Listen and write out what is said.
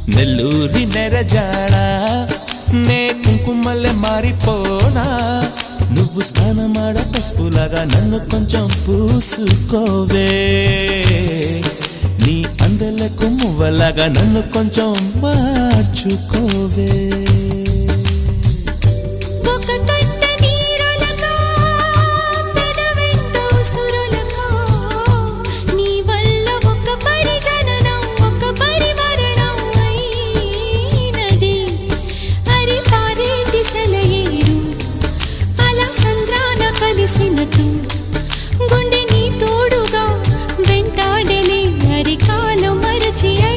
నెల్లూరి నెరజాడా నే కుంకుమల్లె మారిపోనా నువ్వు స్నానమాడ పసుపులాగా నన్ను కొంచెం పూసుకోవే నీ అందలకు మువ్వలాగా నన్ను కొంచెం మార్చుకోవే